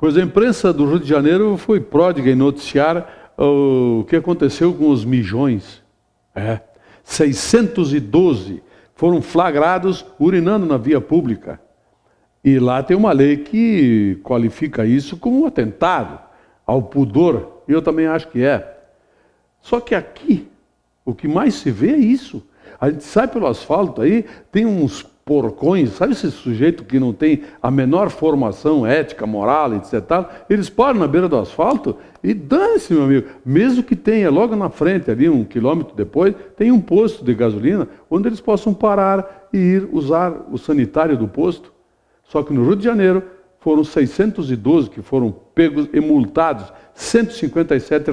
Pois a imprensa do Rio de Janeiro foi pródiga em noticiar o que aconteceu com os mijões. 612 foram flagrados urinando na via pública. E lá tem uma lei que qualifica isso como um atentado ao pudor. E eu também acho que é. Só que aqui, o que mais se vê é isso. A gente sai pelo asfalto aí, tem uns porcões, sabe esse sujeito que não tem a menor formação ética, moral, etc. Eles param na beira do asfalto e dane-se, meu amigo. Mesmo que tenha logo na frente, ali 1 quilômetro depois, tem um posto de gasolina onde eles possam parar e ir usar o sanitário do posto. Só que no Rio de Janeiro foram 612 que foram pegos e multados, R$ 157.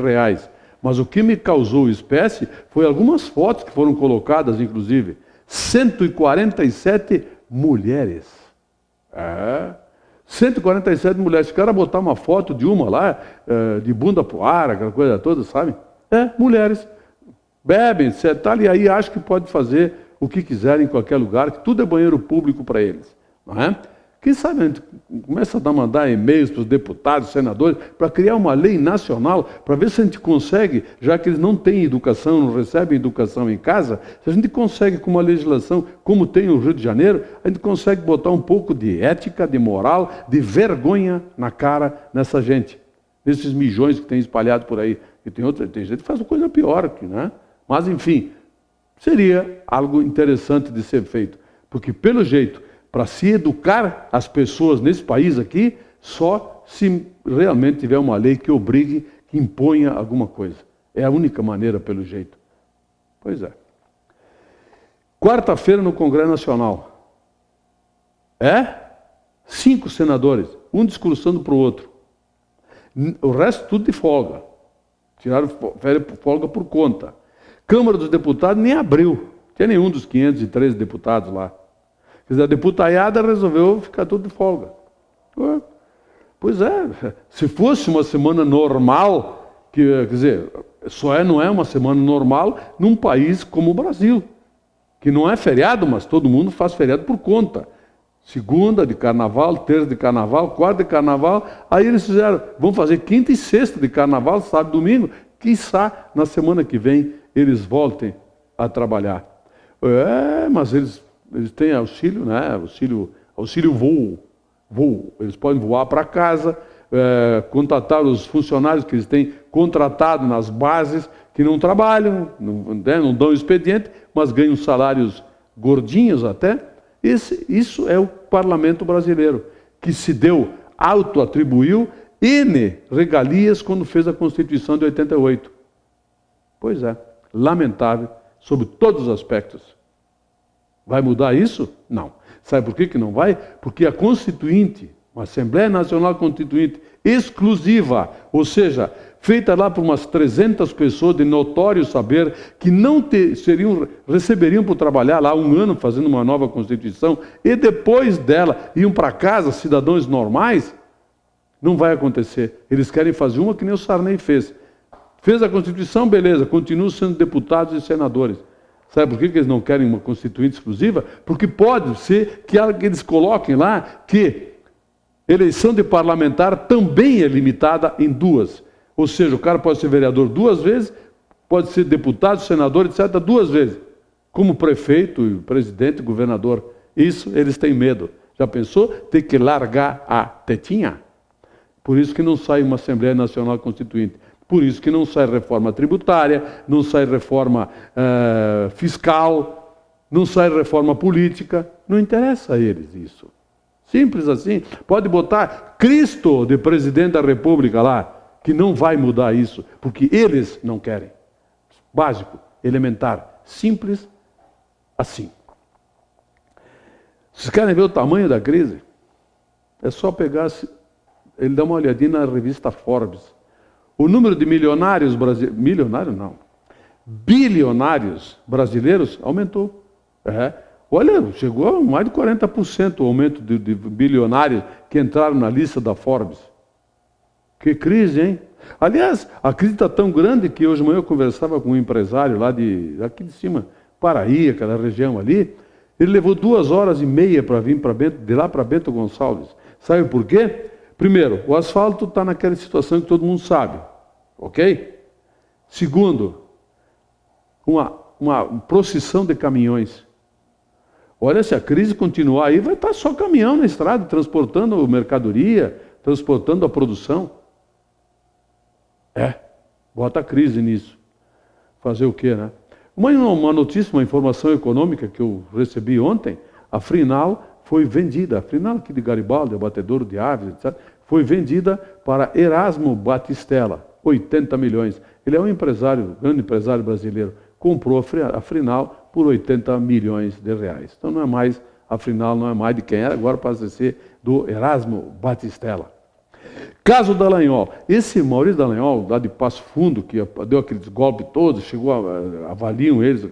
Mas o que me causou espécie foi algumas fotos que foram colocadas, inclusive. 147 mulheres. 147 mulheres. Se o cara botar uma foto de uma lá, de bunda pro ar, aquela coisa toda, sabe? Mulheres. Bebem, etc. E aí acham que pode fazer o que quiserem em qualquer lugar, que tudo é banheiro público para eles. Não é? Quem sabe a gente começa a mandar e-mails para os deputados, senadores, para criar uma lei nacional, para ver se a gente consegue, já que eles não têm educação, não recebem educação em casa, se a gente consegue, com uma legislação como tem o Rio de Janeiro, a gente consegue botar um pouco de ética, de moral, de vergonha na cara nessa gente, nesses mijões que tem espalhado por aí. E tem gente que faz uma coisa pior aqui, né? Mas, enfim, seria algo interessante de ser feito, porque, pelo jeito, para se educar as pessoas nesse país aqui, só se realmente tiver uma lei que obrigue, que imponha alguma coisa. É a única maneira, pelo jeito. Pois é. Quarta-feira no Congresso Nacional. 5 senadores, um discursando para o outro. O resto tudo de folga. Tiraram folga por conta. Câmara dos Deputados nem abriu. Não tinha nenhum dos 513 deputados lá. Quer dizer, a deputaiada resolveu ficar tudo de folga. Pois é, se fosse uma semana normal, quer dizer, não é uma semana normal num país como o Brasil, que não é feriado, mas todo mundo faz feriado por conta. Segunda de carnaval, terça de carnaval, quarta de carnaval, aí eles fizeram, vão fazer quinta e sexta de carnaval, sábado e domingo, quiçá na semana que vem eles voltem a trabalhar. Mas eles têm auxílio, né? Auxílio voo. Eles podem voar para casa, contratar os funcionários que eles têm contratado nas bases, que não trabalham, não dão expediente, mas ganham salários gordinhos até. Isso é o parlamento brasileiro, que se deu, autoatribuiu N regalias quando fez a Constituição de 88. Pois é, lamentável, sob todos os aspectos. Vai mudar isso? Não. Sabe por que não vai? Porque a Constituinte, uma Assembleia Nacional Constituinte exclusiva, ou seja, feita lá por umas 300 pessoas de notório saber, que não receberiam por trabalhar lá 1 ano fazendo uma nova Constituição, e depois dela iam para casa cidadãos normais, não vai acontecer. Eles querem fazer uma que nem o Sarney fez. Fez a Constituição, beleza, continuam sendo deputados e senadores. Sabe por que eles não querem uma Constituinte exclusiva? Porque pode ser que eles coloquem lá que eleição de parlamentar também é limitada em 2. Ou seja, o cara pode ser vereador 2 vezes, pode ser deputado, senador, etc., 2 vezes. Como prefeito, presidente, governador. Isso eles têm medo. Já pensou? Tem que largar a tetinha. Por isso que não sai uma Assembleia Nacional Constituinte. Por isso que não sai reforma tributária, não sai reforma fiscal, não sai reforma política. Não interessa a eles isso. Simples assim. Pode botar Cristo de presidente da República lá, que não vai mudar isso, porque eles não querem. Básico, elementar, simples assim. Vocês querem ver o tamanho da crise? É só pegar, ele dá uma olhadinha na revista Forbes. O número de bilionários brasileiros aumentou. Olha, chegou a mais de 40% o aumento de bilionários que entraram na lista da Forbes. Que crise, hein? Aliás, a crise está tão grande que hoje de manhã eu conversava com um empresário lá aqui de cima, Paraí, aquela região ali. Ele levou 2 horas e meia para vir de lá para Bento Gonçalves. Sabe por quê? Primeiro, o asfalto está naquela situação que todo mundo sabe, ok? Segundo, uma procissão de caminhões. Olha, se a crise continuar aí, vai estar só caminhão na estrada, transportando mercadoria, transportando a produção. Bota a crise nisso. Fazer o quê, né? Uma notícia, uma informação econômica que eu recebi ontem, a Frinal foi vendida, a Frinal aqui de Garibaldi, abatedouro de aves, etc., foi vendida para Erasmo Batistella, 80 milhões. Ele é um empresário, grande empresário brasileiro, comprou a Frinal por 80 milhões de reais. Então não é mais, a Frinal não é mais de quem era, agora passa a ser do Erasmo Batistella. Caso Dallagnol. Esse Maurício Dallagnol, lá de Passo Fundo, que deu aqueles golpes todos, avaliam eles,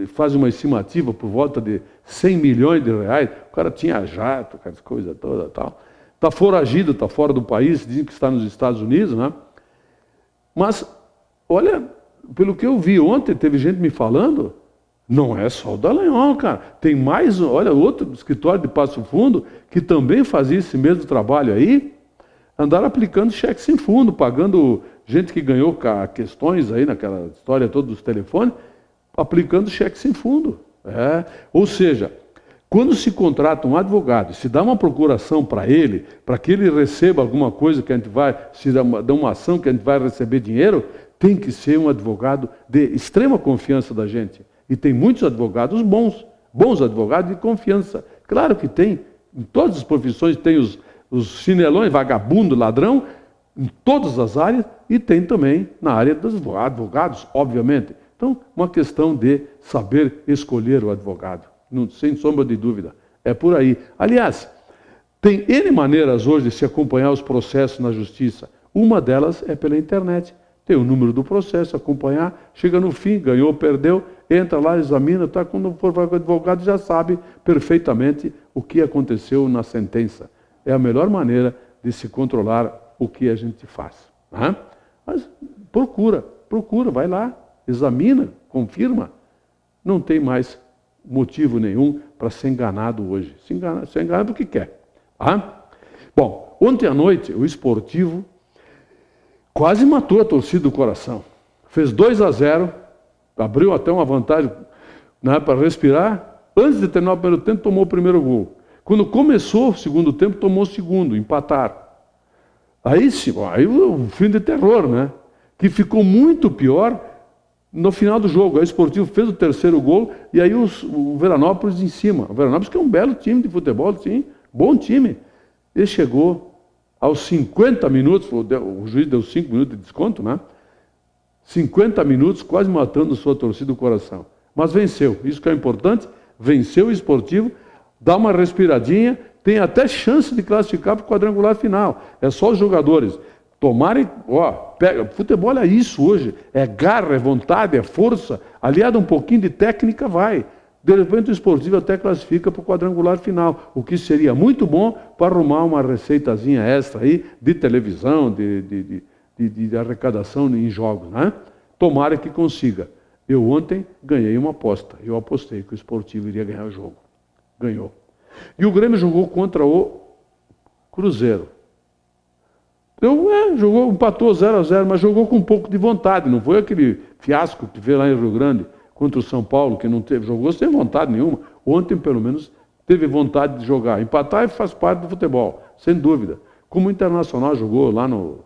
fazem uma estimativa por volta de 100 milhões de reais. O cara tinha jato, aquelas coisas todas e tal. Está foragido, está fora do país, dizem que está nos Estados Unidos, né? Mas, olha, pelo que eu vi ontem, teve gente me falando, não é só o Dallagnol, cara. Tem mais, olha, outro escritório de Passo Fundo que também fazia esse mesmo trabalho aí, andaram aplicando cheque sem fundo, pagando gente que ganhou questões aí naquela história toda dos telefones, aplicando cheque sem fundo. Ou seja, quando se contrata um advogado, se dá uma procuração para ele, para que ele receba alguma coisa que a gente vai, se dá uma ação que a gente vai receber dinheiro, tem que ser um advogado de extrema confiança da gente. E tem muitos advogados bons advogados de confiança. Claro que tem, em todas as profissões tem os chinelões, vagabundo, ladrão, em todas as áreas, e tem também na área dos advogados, obviamente. Então, uma questão de saber escolher o advogado, sem sombra de dúvida. É por aí. Aliás, tem N maneiras hoje de se acompanhar os processos na justiça. Uma delas é pela internet. Tem o número do processo, acompanhar, chega no fim, ganhou, perdeu, entra lá, examina, tá, quando for para o advogado já sabe perfeitamente o que aconteceu na sentença. É a melhor maneira de se controlar o que a gente faz. Né? Mas procura, vai lá, examina, confirma. Não tem mais motivo nenhum para ser enganado hoje. Se engana porque quer. Tá? Bom, ontem à noite o Esportivo quase matou a torcida do coração. Fez 2-0, abriu até uma vantagem, né, para respirar. Antes de terminar o primeiro tempo, tomou o primeiro gol. Quando começou o segundo tempo, tomou o segundo, empataram. Aí o fim de terror, né? Que ficou muito pior no final do jogo. Aí o Esportivo fez o terceiro gol e aí o Veranópolis em cima. O Veranópolis que é um belo time de futebol, sim, bom time. Ele chegou aos 50 minutos, o juiz deu 5 minutos de desconto, né? 50 minutos, quase matando sua torcida do coração. Mas venceu, isso que é importante, venceu o Esportivo, dá uma respiradinha, tem até chance de classificar para o quadrangular final. É só os jogadores tomarem, futebol é isso hoje, é garra, é vontade, é força, aliado a um pouquinho de técnica, vai. De repente o Esportivo até classifica para o quadrangular final, o que seria muito bom para arrumar uma receitazinha extra aí de televisão, de arrecadação em jogos, né? Tomara que consiga. Eu ontem ganhei uma aposta, eu apostei que o Esportivo iria ganhar o jogo. Ganhou. E o Grêmio jogou contra o Cruzeiro. Empatou 0-0, mas jogou com um pouco de vontade. Não foi aquele fiasco que veio lá em Rio Grande contra o São Paulo, que não teve, jogou sem vontade nenhuma. Ontem, pelo menos, teve vontade de jogar. Empatar faz parte do futebol, sem dúvida. Como o Internacional jogou lá no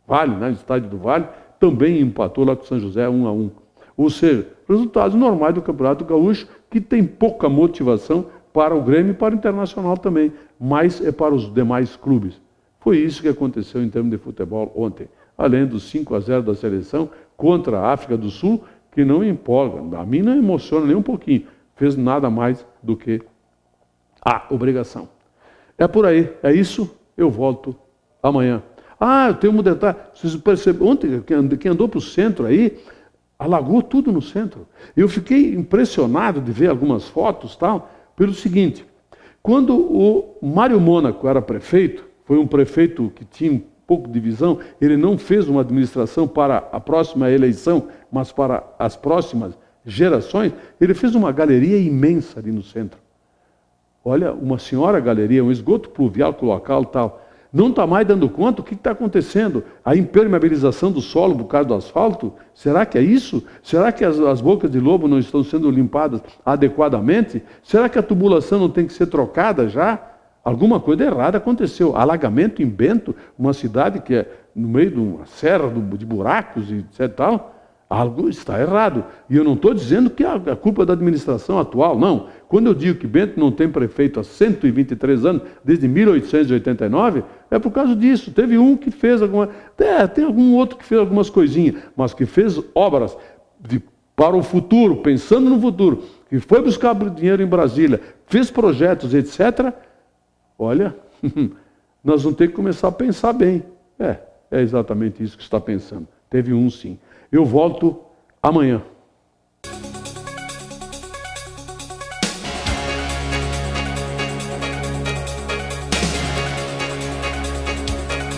Vale, né, no estádio do Vale, também empatou lá com o São José 1-1. Ou seja, resultados normais do Campeonato Gaúcho, que tem pouca motivação para o Grêmio e para o Internacional também, mas é para os demais clubes. Foi isso que aconteceu em termos de futebol ontem. Além dos 5-0 da seleção contra a África do Sul, que não empolga, a mim não emociona nem um pouquinho. Fez nada mais do que a obrigação. É por aí, é isso, eu volto amanhã. Eu tenho um detalhe, vocês perceberam, ontem quem andou para o centro aí, alagou tudo no centro. Eu fiquei impressionado de ver algumas fotos tal, pelo seguinte, quando o Mário Mônaco era prefeito, foi um prefeito que tinha um pouco de visão, ele não fez uma administração para a próxima eleição, mas para as próximas gerações, ele fez uma galeria imensa ali no centro. Olha, uma senhora galeria, um esgoto pluvial local tal. Não está mais dando conta? O que está acontecendo? A impermeabilização do solo por causa do asfalto? Será que é isso? Será que as bocas de lobo não estão sendo limpadas adequadamente? Será que a tubulação não tem que ser trocada já? Alguma coisa errada aconteceu. Alagamento em Bento, uma cidade que é no meio de uma serra de buracos e etc. Tal. Algo está errado. E eu não estou dizendo que a culpa é da administração atual, não. Quando eu digo que Bento não tem prefeito há 123 anos, desde 1889, é por causa disso. Teve um que fez tem algum outro que fez algumas coisinhas, mas que fez obras para o futuro, pensando no futuro, que foi buscar dinheiro em Brasília, fez projetos, etc. Olha, nós vamos ter que começar a pensar bem. É exatamente isso que você está pensando. Teve um sim. Eu volto amanhã.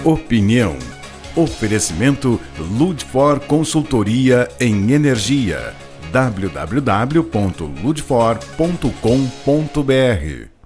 Opinião. Oferecimento Ludfor Consultoria em Energia. www.ludfor.com.br